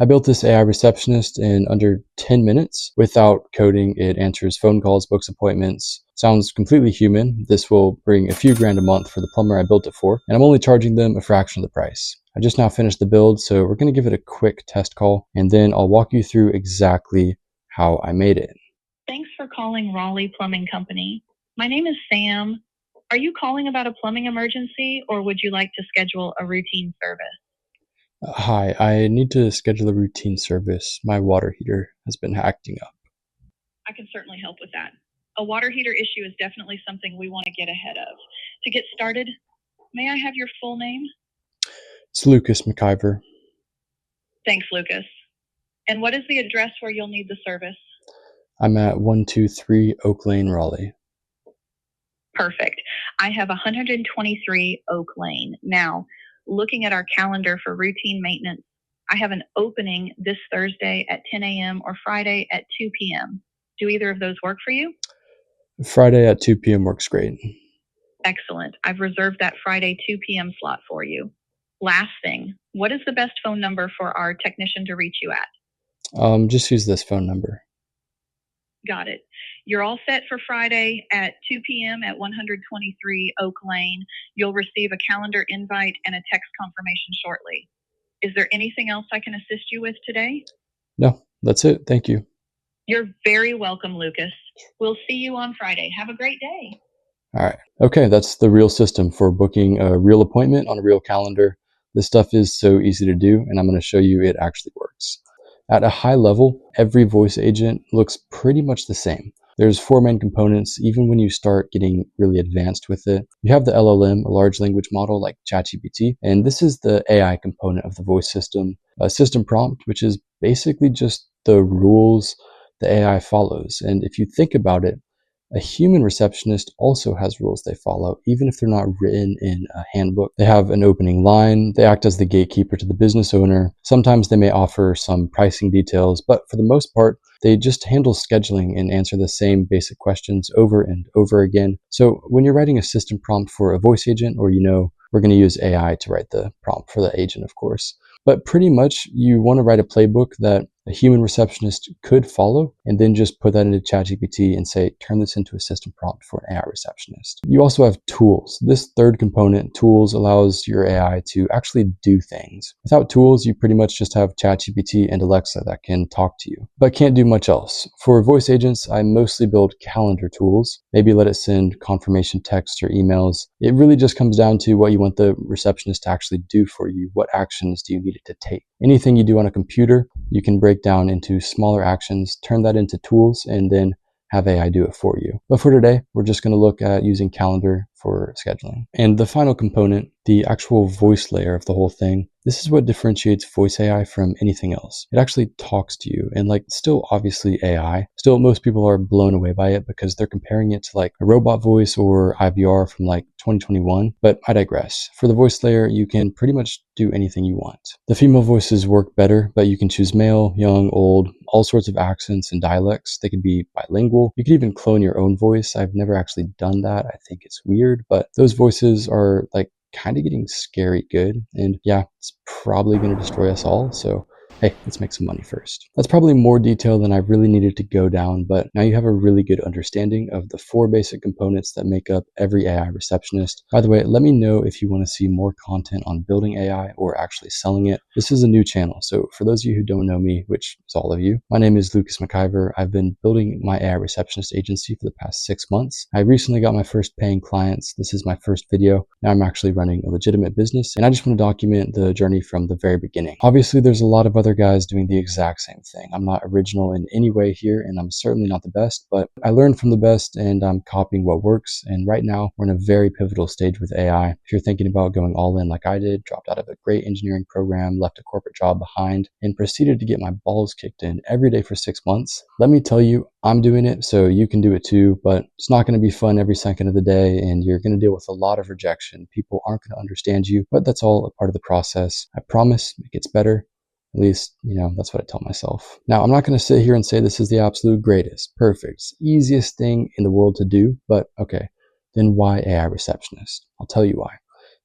I built this AI receptionist in under 10 minutes without coding. It answers phone calls, books appointments. Sounds completely human. This will bring a few grand a month for the plumber I built it for, and I'm only charging them a fraction of the price. I just now finished the build, so we're going to give it a quick test call, and then I'll walk you through exactly how I made it. Thanks for calling Raleigh Plumbing Company. My name is Sam. Are you calling about a plumbing emergency, or would you like to schedule a routine service? Hi, I need to schedule a routine service. My water heater has been acting up. I can certainly help with that. A water heater issue is definitely something we want to get ahead of. To get started, may I have your full name? It's Lucas McIver. Thanks, Lucas. And what is the address where you'll need the service? I'm at 123 Oak Lane, Raleigh. Perfect. I have 123 Oak Lane. Now, looking at our calendar for routine maintenance, I have an opening this Thursday at 10 a.m. or Friday at 2 p.m. Do either of those work for you? Friday at 2 p.m. works great. Excellent. I've reserved that Friday 2 p.m. slot for you. Last thing, what is the best phone number for our technician to reach you at? Just use this phone number. Got it. You're all set for Friday at 2 p.m. at 123 Oak Lane. You'll receive a calendar invite and a text confirmation shortly. Is there anything else I can assist you with today? No, that's it. Thank you. You're very welcome, Lucas. We'll see you on Friday. Have a great day. All right. Okay, that's the real system for booking a real appointment on a real calendar. This stuff is so easy to do, and I'm going to show you it actually works. At a high level, every voice agent looks pretty much the same. There's 4 main components, even when you start getting really advanced with it. You have the LLM, a large language model like ChatGPT, and this is the AI component of the voice system. A system prompt, which is basically just the rules the AI follows. And if you think about it, a human receptionist also has rules they follow, even if they're not written in a handbook. They have an opening line. They act as the gatekeeper to the business owner. Sometimes they may offer some pricing details, but for the most part, they just handle scheduling and answer the same basic questions over and over again. So when you're writing a system prompt for a voice agent, or we're going to use AI to write the prompt for the agent, of course. But pretty much you want to write a playbook that a human receptionist could follow, and then just put that into ChatGPT and say, turn this into a system prompt for an AI receptionist. You also have tools. This third component, tools, allows your AI to actually do things. Without tools, you pretty much just have ChatGPT and Alexa that can talk to you, but can't do much else. For voice agents, I mostly build calendar tools. Maybe let it send confirmation texts or emails. It really just comes down to what you want the receptionist to actually do for you. What actions do you need it to take? Anything you do on a computer, you can break down into smaller actions, turn that into tools, and then have AI do it for you. But for today, we're just going to look at using calendar for scheduling. And the final component, the actual voice layer of the whole thing, this is what differentiates voice AI from anything else. It actually talks to you, and still obviously AI. Still, most people are blown away by it because they're comparing it to a robot voice or IVR from 2021, but I digress. For the voice layer, you can pretty much do anything you want. The female voices work better, but you can choose male, young, old, all sorts of accents and dialects. They could be bilingual. You could even clone your own voice. I've never actually done that. I think it's weird, but those voices are kind of getting scary good. And yeah, it's probably going to destroy us all. So hey, let's make some money first. That's probably more detail than I really needed to go down, but now you have a really good understanding of the 4 basic components that make up every AI receptionist. By the way, let me know if you want to see more content on building AI or actually selling it. This is a new channel, so for those of you who don't know me, which is all of you, my name is Lucas McIver. I've been building my AI receptionist agency for the past 6 months. I recently got my first paying clients. This is my first video. Now I'm actually running a legitimate business, and I just want to document the journey from the very beginning. Obviously, there's a lot of other guys doing the exact same thing. I'm not original in any way here, and I'm certainly not the best, but I learned from the best and I'm copying what works. And right now we're in a very pivotal stage with AI. If you're thinking about going all in like I did, dropped out of a great engineering program, left a corporate job behind, and proceeded to get my balls kicked in every day for 6 months, let me tell you, I'm doing it, so you can do it too, but it's not going to be fun every second of the day, and you're going to deal with a lot of rejection. People aren't going to understand you, but that's all a part of the process. I promise it gets better. At least, that's what I tell myself. Now, I'm not going to sit here and say this is the absolute greatest, perfect, easiest thing in the world to do, but okay, then why AI receptionist? I'll tell you why.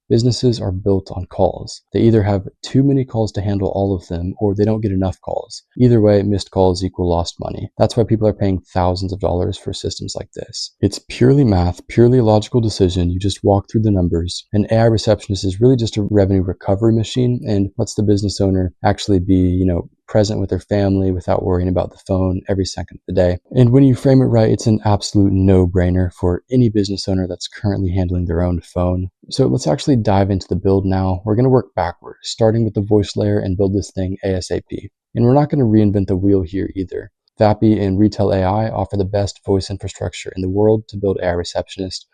Businesses are built on calls. They either have too many calls to handle all of them, or they don't get enough calls. Either way, missed calls equal lost money. That's why people are paying thousands of dollars for systems like this. It's purely math, purely a logical decision. You just walk through the numbers. An AI receptionist is really just a revenue recovery machine and lets the business owner actually be, present with their family without worrying about the phone every second of the day. And when you frame it right, it's an absolute no-brainer for any business owner that's currently handling their own phone. So let's actually dive into the build now. We're going to work backwards, starting with the voice layer and build this thing ASAP. And we're not going to reinvent the wheel here either. VAPI and Retail AI offer the best voice infrastructure in the world to build AI Receptionist.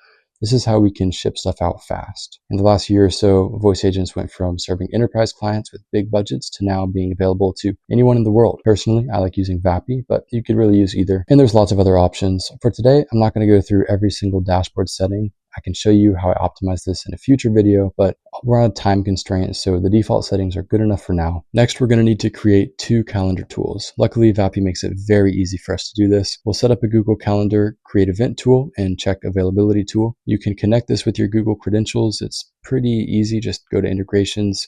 This is how we can ship stuff out fast. In the last year or so, voice agents went from serving enterprise clients with big budgets to now being available to anyone in the world. Personally, I like using VAPI, but you could really use either. And there's lots of other options. For today, I'm not going to go through every single dashboard setting. I can show you how I optimize this in a future video, but we're on a time constraint, so the default settings are good enough for now. Next, we're going to need to create 2 calendar tools. Luckily, VAPI makes it very easy for us to do this. We'll set up a Google Calendar, create event tool, and check availability tool. You can connect this with your Google credentials. It's pretty easy. Just go to integrations,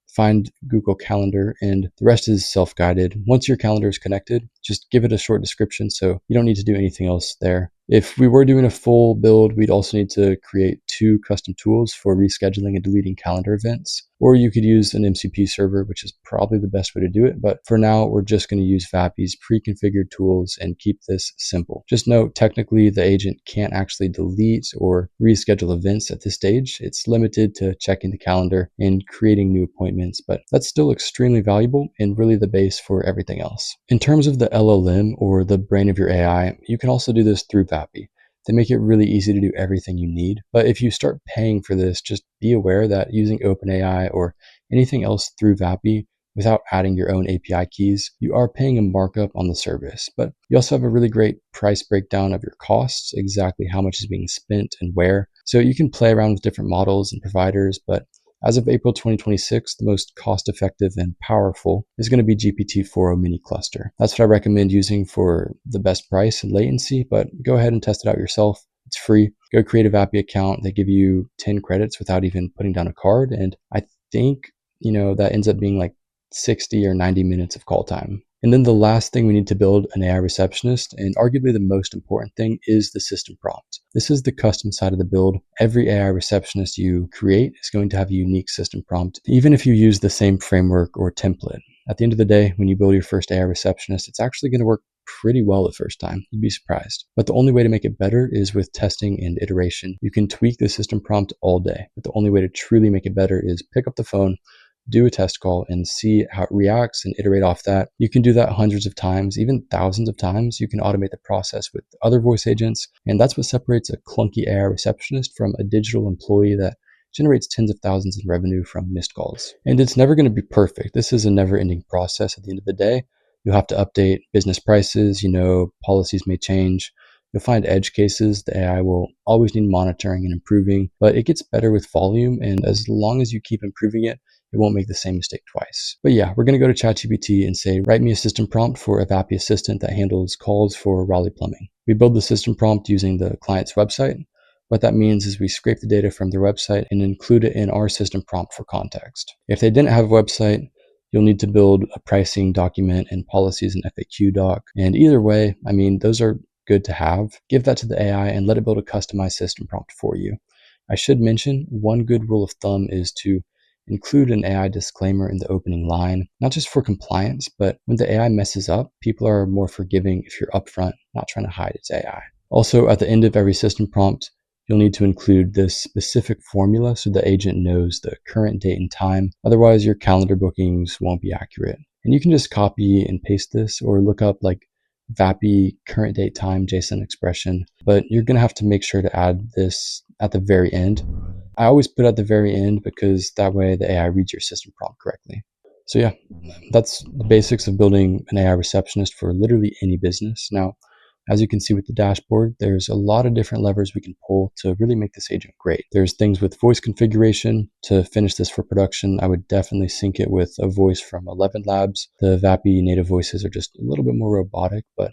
find Google Calendar, and the rest is self-guided. Once your calendar is connected, just give it a short description so you don't need to do anything else there. If we were doing a full build, we'd also need to create 2 custom tools for rescheduling and deleting calendar events. Or you could use an MCP server, which is probably the best way to do it. But for now, we're just going to use VAPI's pre-configured tools and keep this simple. Just note, technically, the agent can't actually delete or reschedule events at this stage. It's limited to checking the calendar and creating new appointments, but that's still extremely valuable and really the base for everything else. In terms of the LLM or the brain of your AI, you can also do this through VAPI. They make it really easy to do everything you need. But if you start paying for this, just be aware that using OpenAI or anything else through VAPI without adding your own API keys, you are paying a markup on the service. But you also have a really great price breakdown of your costs, exactly how much is being spent and where. So you can play around with different models and providers, but as of April 2026, the most cost-effective and powerful is going to be GPT-4o mini cluster. That's what I recommend using for the best price and latency, but go ahead and test it out yourself. It's free. Go create a VAPI account. They give you 10 credits without even putting down a card. And I think, that ends up being like 60 or 90 minutes of call time. And then the last thing we need to build an AI receptionist, and arguably the most important thing, is the system prompt. This is the custom side of the build. Every AI receptionist you create is going to have a unique system prompt, even if you use the same framework or template. At the end of the day, when you build your first AI receptionist, it's actually going to work pretty well the first time. You'd be surprised. But the only way to make it better is with testing and iteration. You can tweak the system prompt all day, but the only way to truly make it better is pick up the phone, do a test call, and see how it reacts and iterate off that. You can do that hundreds of times, even thousands of times. You can automate the process with other voice agents, and that's what separates a clunky AI receptionist from a digital employee that generates tens of thousands in revenue from missed calls. And it's never going to be perfect. This is a never-ending process at the end of the day. You'll have to update business prices, policies may change. You'll find edge cases. The AI will always need monitoring and improving, but it gets better with volume, and as long as you keep improving it, it won't make the same mistake twice. But yeah, we're going to go to ChatGPT and say, write me a system prompt for a VAPI assistant that handles calls for Raleigh Plumbing. We build the system prompt using the client's website. What that means is we scrape the data from their website and include it in our system prompt for context. If they didn't have a website, you'll need to build a pricing document and policies and FAQ doc. And either way, those are good to have. Give that to the AI and let it build a customized system prompt for you. I should mention, one good rule of thumb is to include an AI disclaimer in the opening line, not just for compliance, but when the AI messes up, people are more forgiving if you're upfront, not trying to hide its AI. Also, at the end of every system prompt, you'll need to include this specific formula so the agent knows the current date and time. Otherwise, your calendar bookings won't be accurate. And you can just copy and paste this or look up like VAPI current date time JSON expression, but you're going to have to make sure to add this at the very end. I always put at the very end because that way the AI reads your system prompt correctly. So yeah, that's the basics of building an AI receptionist for literally any business. Now, as you can see with the dashboard, there's a lot of different levers we can pull to really make this agent great. There's things with voice configuration. To finish this for production, I would definitely sync it with a voice from 11 Labs. The VAPI native voices are just a little bit more robotic, but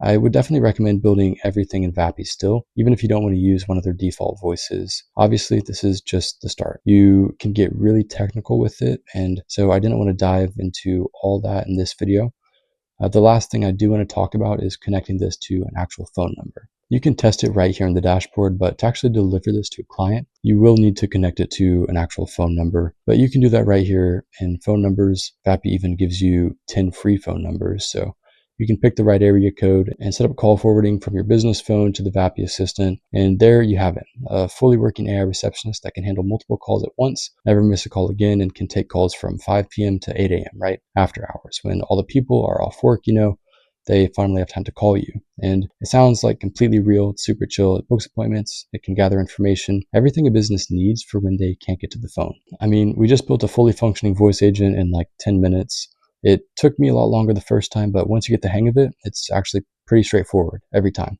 I would definitely recommend building everything in VAPI still, even if you don't want to use one of their default voices. Obviously, this is just the start. You can get really technical with it, and so I didn't want to dive into all that in this video. The last thing I do want to talk about is connecting this to an actual phone number. You can test it right here in the dashboard, but to actually deliver this to a client, you will need to connect it to an actual phone number. But you can do that right here in phone numbers. VAPI even gives you 10 free phone numbers. So you can pick the right area code and set up call forwarding from your business phone to the VAPI assistant. And there you have it, a fully working AI receptionist that can handle multiple calls at once, never miss a call again, and can take calls from 5 p.m. to 8 a.m., right after hours. When all the people are off work, they finally have time to call you. And it sounds like completely real. It's super chill. It books appointments. It can gather information, everything a business needs for when they can't get to the phone. I mean, we just built a fully functioning voice agent in like 10 minutes. It took me a lot longer the first time, but once you get the hang of it, it's actually pretty straightforward every time.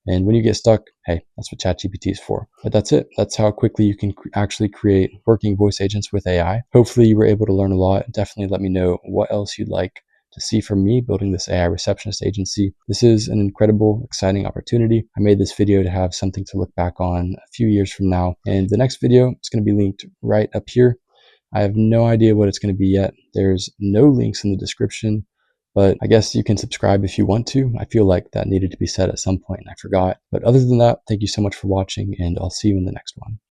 And when you get stuck, hey, that's what ChatGPT is for. But that's it. That's how quickly you can actually create working voice agents with AI. Hopefully you were able to learn a lot. Definitely let me know what else you'd like to see from me building this AI receptionist agency. This is an incredible, exciting opportunity. I made this video to have something to look back on a few years from now. And the next video is going to be linked right up here. I have no idea what it's going to be yet. There's no links in the description, but I guess you can subscribe if you want to. I feel like that needed to be said at some point and I forgot. But other than that, thank you so much for watching, and I'll see you in the next one.